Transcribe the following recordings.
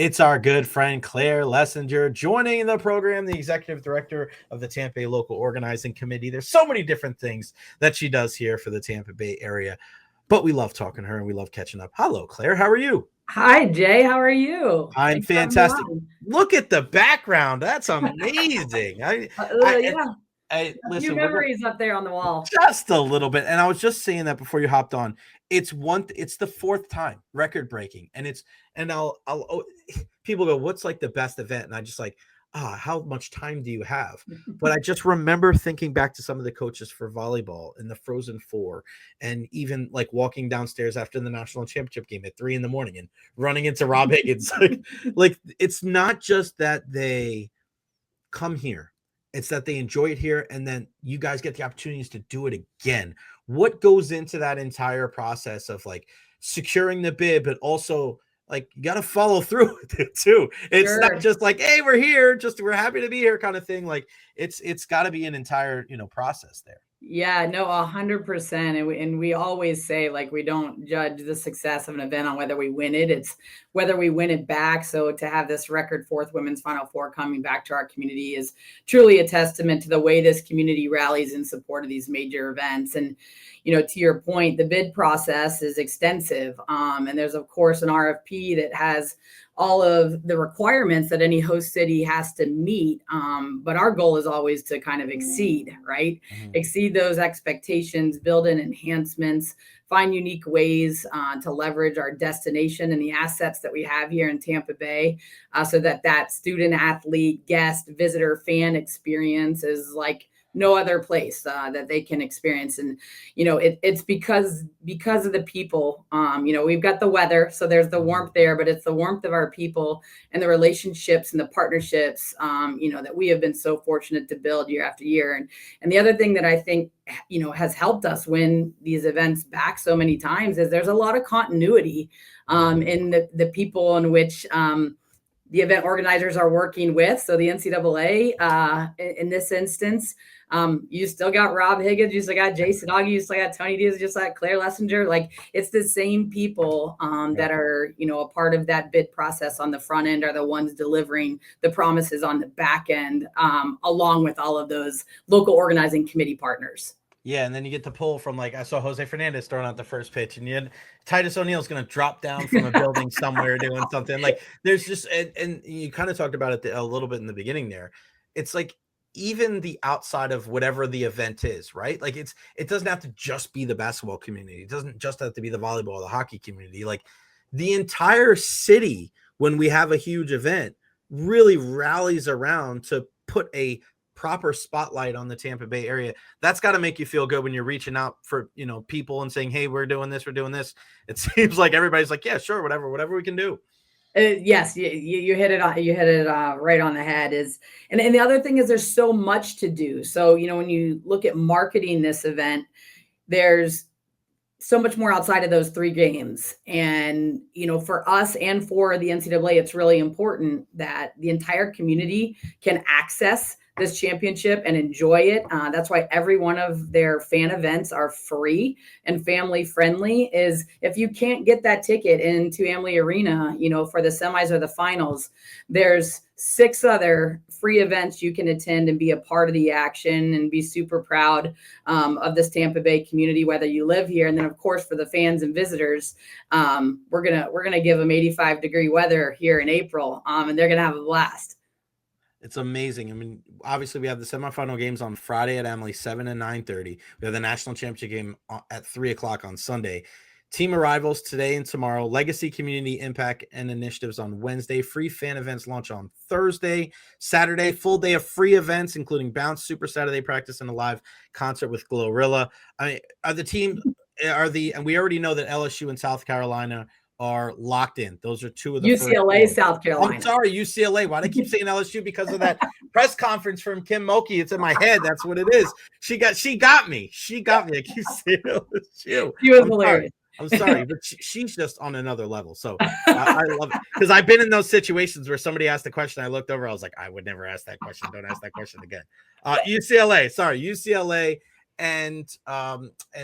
It's our good friend Claire Lessinger joining the program, the executive director of the Tampa Bay Local Organizing Committee. There's so many different things that she does here for the Tampa Bay area, but we love talking to her and we love catching up. Hello, Claire. How are you? Hi, Jay. How are you? I'm Thanks for having me fantastic. on. Look at the background. That's amazing. Yeah, I a few listen. We're gonna memories up there on the wall. just a little bit, and I was just saying that before you hopped on. It's the fourth time record breaking, and people go, "What's like the best event?" And I just like, how much time do you have? But I just remember thinking back to some of the coaches for volleyball in the Frozen Four, and even like walking downstairs after the national championship game at 3 a.m. and running into Rob Higgins. Like it's not just that they come here. It's that they enjoy it here, and then you guys get the opportunities to do it again. What goes into that entire process of like securing the bid, but also like you got to follow through with it too. It's not Sure. just like, hey, we're here, just we're happy to be here kind of thing. Like it's got to be an entire process there. Yeah, no, 100%. And we always say, like, we don't judge the success of an event on whether we win it. It's whether we win it back. So to have this record fourth women's Final Four coming back to our community is truly a testament to the way this community rallies in support of these major events. And, to your point, the bid process is extensive. And there's, of course, an RFP that has all of the requirements that any host city has to meet. But our goal is always to kind of exceed, right? Exceed those expectations, build in enhancements, find unique ways to leverage our destination and the assets that we have here in Tampa Bay, so that student, athlete, guest, visitor, fan experience is like no other place that they can experience. And it's because of the people. We've got the weather, so there's the warmth there, but it's the warmth of our people and the relationships and the partnerships that we have been so fortunate to build year after year. And the other thing that I think has helped us win these events back so many times is there's a lot of continuity in the people in which the event organizers are working with. So the NCAA, in this instance, you still got Rob Higgins, you still got Jason Augie, you still got Tony Diaz, just like Claire Lessinger. Like it's the same people that are, a part of that bid process on the front end are the ones delivering the promises on the back end, along with all of those local organizing committee partners. Yeah, and then you get the pull from like I saw Jose Fernandez throwing out the first pitch, and you had Titus O'Neil's going to drop down from a building somewhere doing something. Like there's just and you kind of talked about it a little bit in the beginning there. It's like even the outside of whatever the event is, right? Like it doesn't have to just be the basketball community. It doesn't just have to be the volleyball or the hockey community. Like the entire city, when we have a huge event, really rallies around to put a proper spotlight on the Tampa Bay area. That's got to make you feel good when you're reaching out for, people and saying, hey, we're doing this. It seems like everybody's like, yeah, sure. Whatever we can do. Yes, you hit it on. You hit it right on the head. And the other thing is there's so much to do. So, when you look at marketing this event, there's so much more outside of those three games. And, for us and for the NCAA, it's really important that the entire community can access this championship and enjoy it. That's why every one of their fan events are free and family friendly. Is if you can't get that ticket into Amalie Arena, for the semis or the finals, there's 6 other free events you can attend and be a part of the action and be super proud of this Tampa Bay community, whether you live here. And then, of course, for the fans and visitors, we're gonna give them 85-degree weather here in April, and they're gonna have a blast. It's amazing. I mean, obviously we have the semifinal games on Friday at Amalie, 7 and 9:30. We have the national championship game at 3:00 on Sunday. Team arrivals today and tomorrow. Legacy, community impact, and initiatives on Wednesday. Free fan events launch on Thursday. Saturday, full day of free events, including Bounce, Super Saturday Practice, and a live concert with Glorilla. I mean, and we already know that LSU and South Carolina are locked in. Those are two of the UCLA, first. South Carolina. I'm sorry, UCLA. Why do I keep saying LSU? Because of that press conference from Kim Mulkey. It's in my head. That's what it is. She got me. I keep saying LSU. She was hilarious. I'm sorry, but she's just on another level. So I love it because I've been in those situations where somebody asked a question. I looked over. I was like, I would never ask that question. Don't ask that question again. UCLA and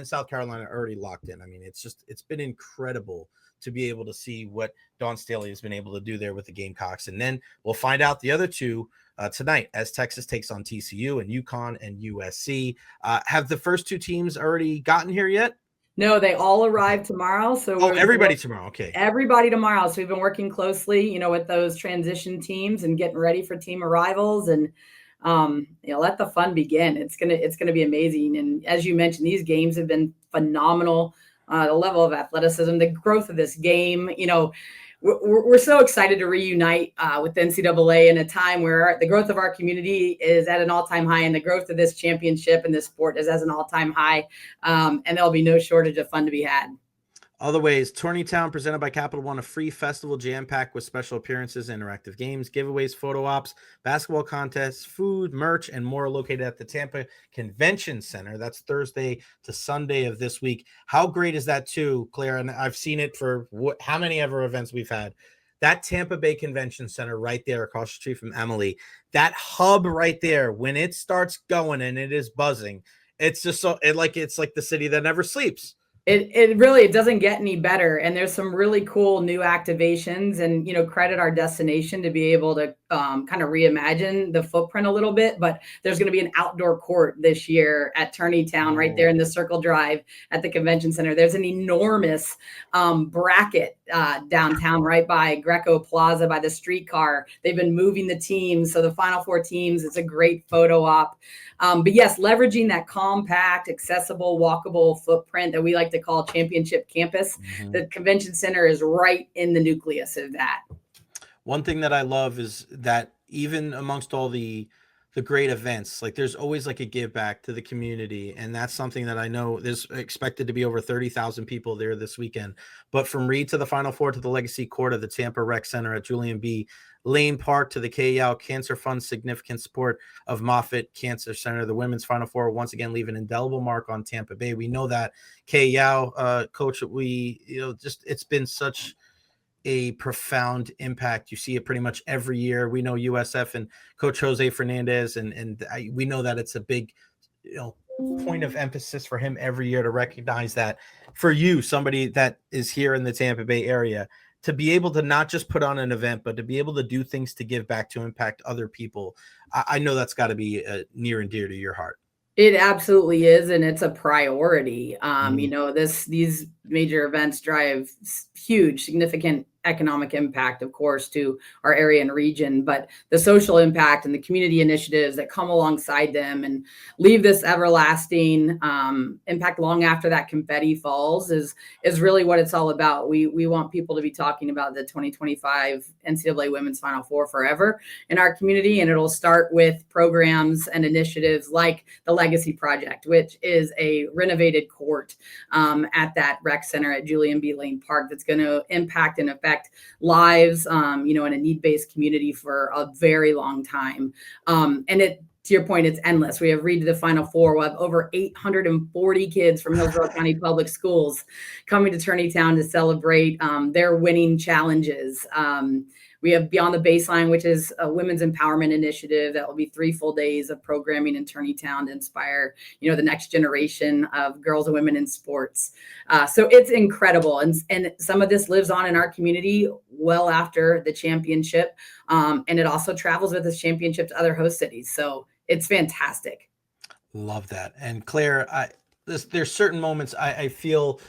South Carolina are already locked in. I mean, it's been incredible to be able to see what Dawn Staley has been able to do there with the Gamecocks. And then we'll find out the other two tonight as Texas takes on TCU, and UConn and USC. Have the first two teams already gotten here yet? No, they all arrive tomorrow. So everybody tomorrow. Okay. Everybody tomorrow. So we've been working closely, with those transition teams and getting ready for team arrivals, and let the fun begin. It's gonna be amazing. And as you mentioned, these games have been phenomenal. The level of athleticism, the growth of this game, we're so excited to reunite with the NCAA in a time where the growth of our community is at an all-time high, and the growth of this championship and this sport is at an all-time high. And there'll be no shortage of fun to be had. Other ways, Tourneytown presented by Capital One, a free festival jam-packed with special appearances, interactive games, giveaways, photo ops, basketball contests, food, merch, and more, located at the Tampa Convention Center. That's Thursday to Sunday of this week. How great is that too, Claire? And I've seen it for how many ever events we've had. That Tampa Bay Convention Center right there across the street from Emily, that hub right there, when it starts going and it is buzzing, it's just it's like the city that never sleeps. It really doesn't get any better. And there's some really cool new activations, and, credit our destination to be able to kind of reimagine the footprint a little bit. But there's going to be an outdoor court this year at Tourneytown, right there in the Circle Drive at the convention center. There's an enormous bracket downtown right by Greco Plaza by the streetcar. They've been moving the teams. So the Final Four teams, it's a great photo op. But yes, leveraging that compact, accessible, walkable footprint that we like to call Championship Campus. Mm-hmm. The convention center is right in the nucleus of that. One thing that I love is that even amongst all the great events, like there's always like a give back to the community. And that's something that I know there's expected to be over 30,000 people there this weekend. But from Reed to the Final Four to the Legacy Court of the Tampa Rec Center at Julian B. Lane Park to the KYAL Cancer Fund significant support of Moffitt Cancer Center, the women's Final Four once again leave an indelible mark on Tampa Bay. We know that KYAL, Coach, it's been such a profound impact. You see it pretty much every year. We know USF and Coach Jose Fernandez, and we know that it's a big, point of emphasis for him every year to recognize that for you, somebody that is here in the Tampa Bay area, to be able to not just put on an event, but to be able to do things to give back, to impact other people. I know that's got to be near and dear to your heart. It absolutely is, and it's a priority. These major events drive huge, significant economic impact, of course, to our area and region, but the social impact and the community initiatives that come alongside them and leave this everlasting impact long after that confetti falls is really what it's all about. We want people to be talking about the 2025 NCAA Women's Final Four forever in our community, and it'll start with programs and initiatives like the Legacy Project, which is a renovated court at that rec center at Julian B. Lane Park that's going to impact and affect lives, in a need-based community for a very long time. And to your point, it's endless. We have Reed to the Final Four. We'll have over 840 kids from Hillsborough County Public Schools coming to Tourneytown to celebrate their winning challenges. We have Beyond the Baseline, which is a women's empowerment initiative that will be 3 full days of programming in Tourneytown to inspire, the next generation of girls and women in sports. So it's incredible. And some of this lives on in our community well after the championship. And it also travels with this championship to other host cities. So it's fantastic. Love that. And Claire, there's certain moments I feel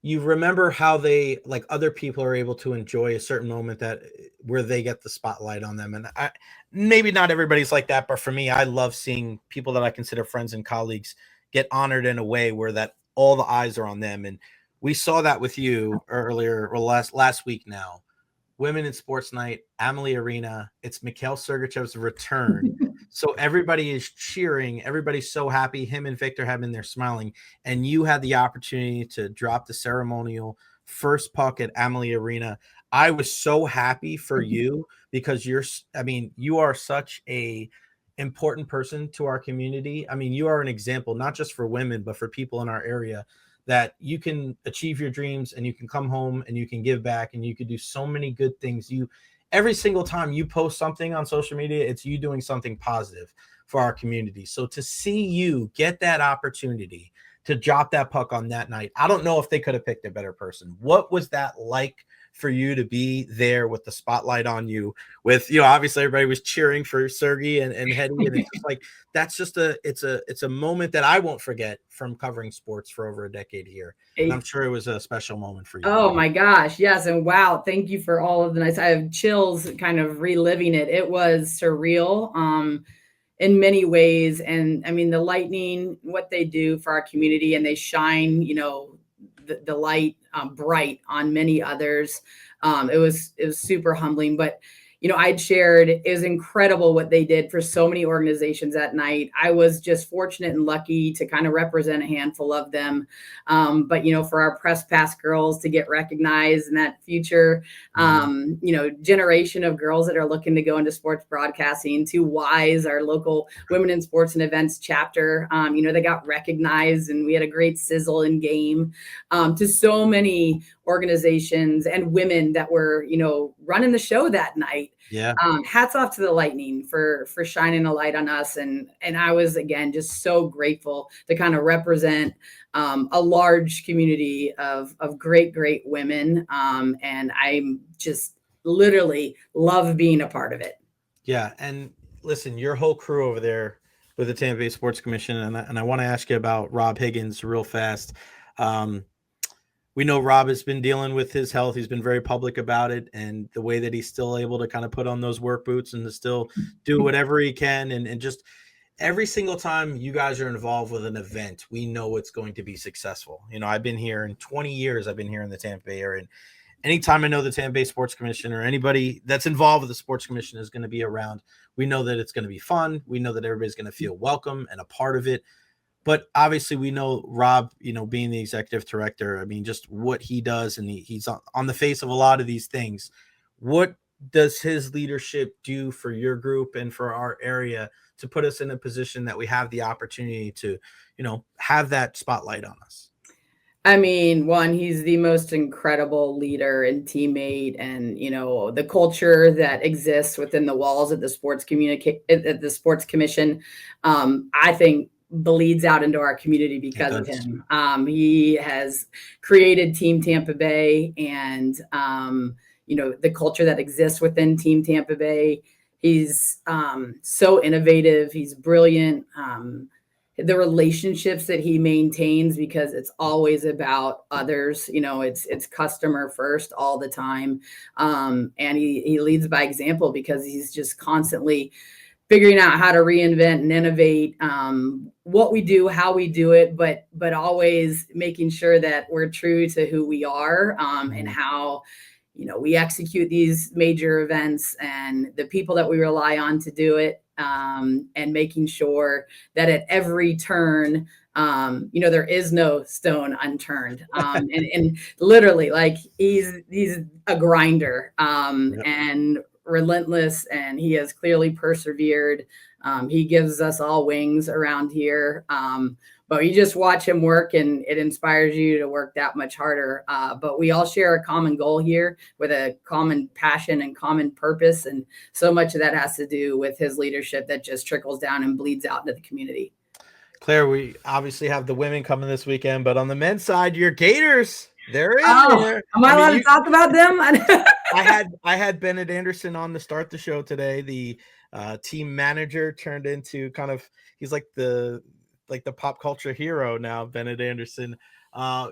you remember how they, like, other people are able to enjoy a certain moment where they get the spotlight on them. And maybe not everybody's like that, but for me, I love seeing people that I consider friends and colleagues get honored in a way where that all the eyes are on them. And we saw that with you earlier, or last week now. Women in Sports Night, Amalie Arena. It's Mikhail Sergachev's return. So everybody is cheering. Everybody's so happy. Him and Victor have been there smiling. And you had the opportunity to drop the ceremonial first puck at Amalie Arena. I was so happy for you because you are such a important person to our community. I mean, you are an example, not just for women, but for people in our area, that you can achieve your dreams and you can come home and you can give back and you can do so many good things. Every single time you post something on social media, it's you doing something positive for our community. So to see you get that opportunity to drop that puck on that night. I don't know if they could have picked a better person. What was that like for you to be there with the spotlight on you, with, obviously everybody was cheering for Sergey and Hetty, and it's just like, that's just it's a moment that I won't forget from covering sports for over a decade here. And I'm sure it was a special moment for you. Oh my gosh. Yes. And wow. Thank you for all of the nice. I have chills kind of reliving it. It was surreal. In many ways. And I mean, the Lightning, what they do for our community, and they shine, the light bright on many others. It was super humbling, but I'd shared, it was incredible what they did for so many organizations that night. I was just fortunate and lucky to kind of represent a handful of them. But, for our press pass girls to get recognized in that future, generation of girls that are looking to go into sports broadcasting, to WISE, our local women in sports and events chapter, they got recognized, and we had a great sizzle in game, to so many organizations and women that were, running the show that night. Yeah. Hats off to the Lightning for shining a light on us. And I was, again, just so grateful to kind of represent a large community of great women. And I'm just literally love being a part of it. Yeah. And listen, your whole crew over there with the Tampa Bay Sports Commission, and I want to ask you about Rob Higgins real fast. We know Rob has been dealing with his health. He's been very public about it, and the way that he's still able to kind of put on those work boots and to still do whatever he can. And just every single time you guys are involved with an event, we know it's going to be successful. I've been here in 20 years. I've been here in the Tampa Bay area. And anytime I know the Tampa Bay Sports Commission or anybody that's involved with the Sports Commission is going to be around, we know that it's going to be fun. We know that everybody's going to feel welcome and a part of it. But obviously we know Rob, being the executive director, I mean, just what he does, and he's on the face of a lot of these things. What does his leadership do for your group and for our area to put us in a position that we have the opportunity to, have that spotlight on us? I mean, one, he's the most incredible leader and teammate, and the culture that exists within the walls of the sports commission, I think bleeds out into our community because of him. He has created Team Tampa Bay, and the culture that exists within Team Tampa Bay. He's so innovative. He's brilliant. The relationships that he maintains, because it's always about others, it's customer first all the time. And he leads by example, because he's just constantly figuring out how to reinvent and innovate what we do, how we do it, but always making sure that we're true to who we are, and how, we execute these major events and the people that we rely on to do it, and making sure that at every turn, there is no stone unturned. And literally, like, he's a grinder, and relentless, and he has clearly persevered. He gives us all wings around here. But you just watch him work, and it inspires you to work that much harder. But we all share a common goal here with a common passion and common purpose. And so much of that has to do with his leadership that just trickles down and bleeds out into the community. Claire, we obviously have the women coming this weekend, but on the men's side, your Gators, they're in there. Am I allowed to talk about them? I had Bennett Anderson on to start the show today. The team manager turned into he's like the pop culture hero now, Bennett Anderson. I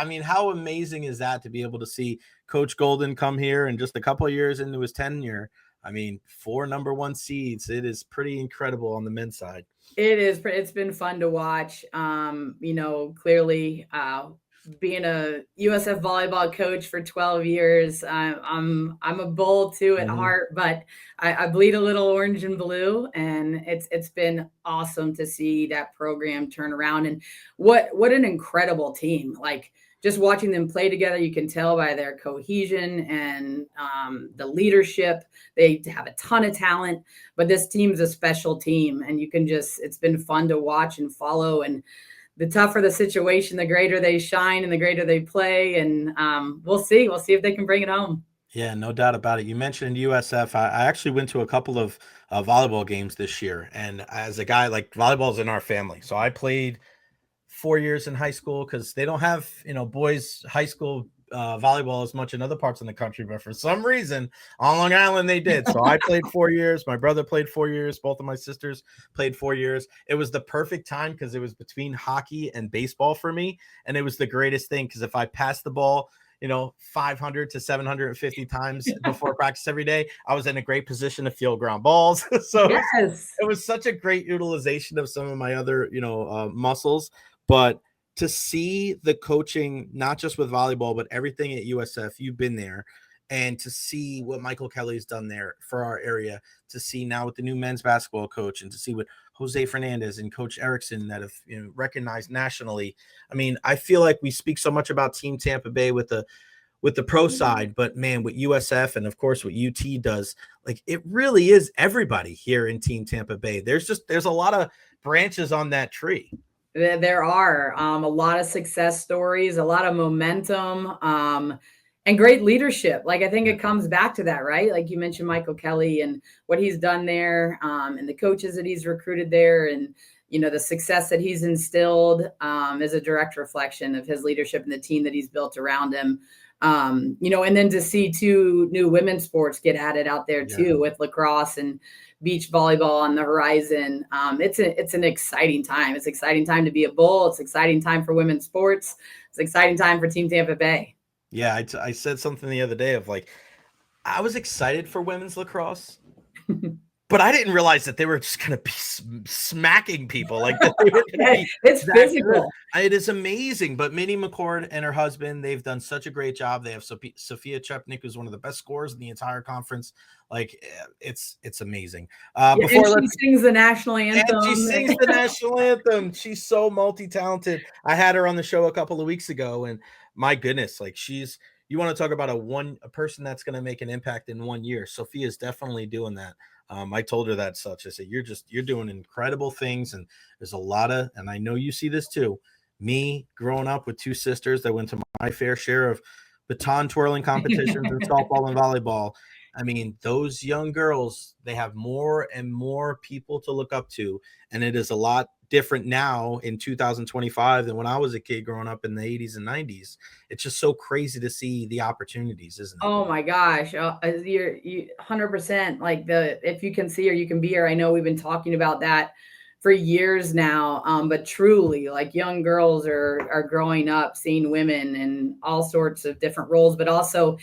mean, how amazing is that to be able to see Coach Golden come here and just a couple of years into his tenure? I mean, 4 number 1 seeds. It is pretty incredible on the men's side. It is. It's been fun to watch. Clearly, being a USF volleyball coach for 12 years, I'm a Bull too at heart, but I bleed a little orange and blue, and it's been awesome to see that program turn around. And what an incredible team! Like, just watching them play together, you can tell by their cohesion and the leadership. They have a ton of talent, but this team's a special team, and it's been fun to watch and follow. And the tougher the situation, the greater they shine and the greater they play. And we'll see if they can bring it home. Yeah, no doubt about it. You mentioned USF. I actually went to a couple of volleyball games this year. And as a guy, like, volleyball's in our family. So I played 4 years in high school because they don't have, boys high school volleyball as much in other parts of the country, but for some reason on Long Island they did. So I played 4 years. My brother played 4 years. Both of my sisters played 4 years. It was the perfect time because it was between hockey and baseball for me, and it was the greatest thing because if I passed the ball 500 to 750 times before practice every day, I was in a great position to field ground balls. So Yes. it was such a great utilization of some of my other, muscles. But to see the coaching, not just with volleyball, but everything at USF, you've been there, and to see what Michael Kelly's done there for our area, to see now with the new men's basketball coach, and to see what Jose Fernandez and Coach Erickson that have recognized nationally. I mean, I feel like we speak so much about Team Tampa Bay with the pro side, but man, what USF and of course what UT does, like it really is everybody here in Team Tampa Bay. There's a lot of branches on that tree. There are a lot of success stories, a lot of momentum, and great leadership. Like, I think it comes back to that, right? Like you mentioned Michael Kelly and what he's done there, and the coaches that he's recruited there, and the success that he's instilled is a direct reflection of his leadership and the team that he's built around him. And then to see 2 new women's sports get added out there too, with lacrosse and beach volleyball on the horizon. It's an exciting time. It's an exciting time to be a Bull. It's an exciting time for women's sports. It's an exciting time for Team Tampa Bay. Yeah, I said something the other day of like, I was excited for women's lacrosse, but I didn't realize that they were just going to be smacking people. Like that they were gonna be it's physical. It is amazing. But Minnie McCord and her husband, they've done such a great job. They have Sophia Chepnik, who's one of the best scorers in the entire conference. Like it's amazing. And she sings the national anthem. And she sings the national anthem. She's so multi-talented. I had her on the show a couple of weeks ago, and my goodness, like you want to talk about a person that's going to make an impact in 1 year. Sophia's definitely doing that. I told her that such. I said, you're doing incredible things. And there's a lot of, and I know you see this too, me growing up with 2 sisters that went to my fair share of baton twirling competitions in softball and volleyball. I mean, those young girls, they have more and more people to look up to. And it is a lot different now in 2025 than when I was a kid growing up in the 80s and 90s. It's just so crazy to see the opportunities, isn't it? Oh my gosh. You're 100%. Like if you can see her, you can be her. I know we've been talking about that for years now. But truly, like, young girls are growing up seeing women in all sorts of different roles, but also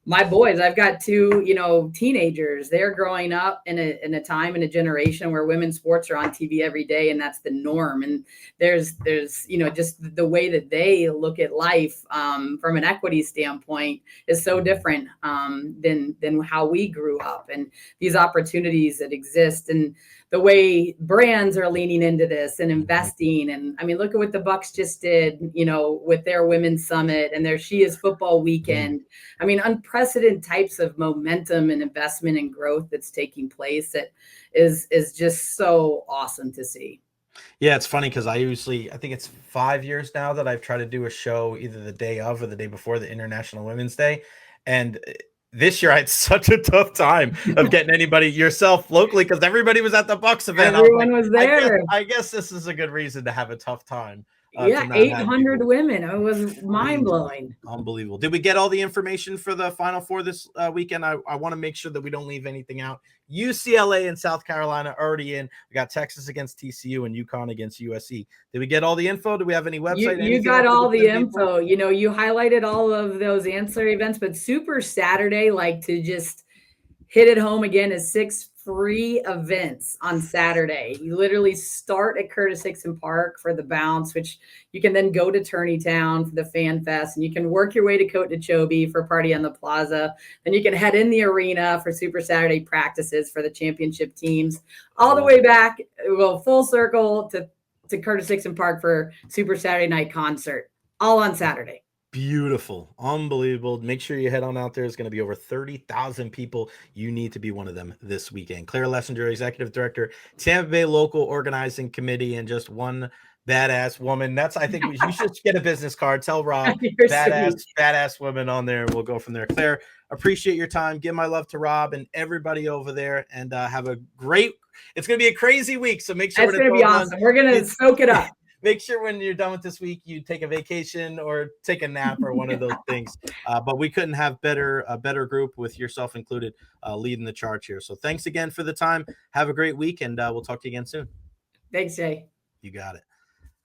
my boys. I've got 2, teenagers. They're growing up in a time, in a generation where women's sports are on TV every day, and that's the norm. And there's just the way that they look at life from an equity standpoint is so different than how we grew up, and these opportunities that exist, and the way brands are leaning into this and investing. And I mean, look at what the Bucks just did, with their women's summit and their She Is Football weekend. I mean, unprecedented types of momentum and investment and growth that's taking place that is just so awesome to see. Yeah, it's funny because I think it's 5 years now that I've tried to do a show either the day of or the day before the International Women's Day. And this year I had such a tough time of getting anybody, yourself, locally, because everybody was at the Bucks event. Everyone was there. I guess this is a good reason to have a tough time. 800 women. It was mind-blowing. Unbelievable. Did we get all the information for the Final Four this weekend? I want to make sure that we don't leave anything out. UCLA and South Carolina already in. We got Texas against TCU and UConn against USC. Did we get all the info? Do we have any website? You got all the info. You highlighted all of those ancillary events, but Super Saturday, like, to just hit it home again, is 6 free events on Saturday. You literally start at Curtis Hickson Park for the bounce, which you can then go to Town for the Fan Fest, and you can work your way to Cote Okeechobee for Party on the Plaza. Then you can head in the arena for Super Saturday practices for the championship teams, all the way back, well, full circle to Curtis Hickson Park for Super Saturday night concert, all on Saturday. Beautiful. Unbelievable. Make sure you head on out there. There's going to be over 30,000 people. You need to be one of them this weekend. Claire Lessinger, Executive Director, Tampa Bay Local Organizing Committee, and just one badass woman. I think you should get a business card. Tell Rob, badass woman on there, and we'll go from there. Claire, appreciate your time. Give my love to Rob and everybody over there, and have a great, it's going to be a crazy week. So make sure it's going to be awesome. We're going to soak it up. make sure when you're done with this week, you take a vacation or take a nap or one of those things. But we couldn't have a better group with yourself included leading the charge here. So thanks again for the time. Have a great week, and we'll talk to you again soon. Thanks, Jay. You got it.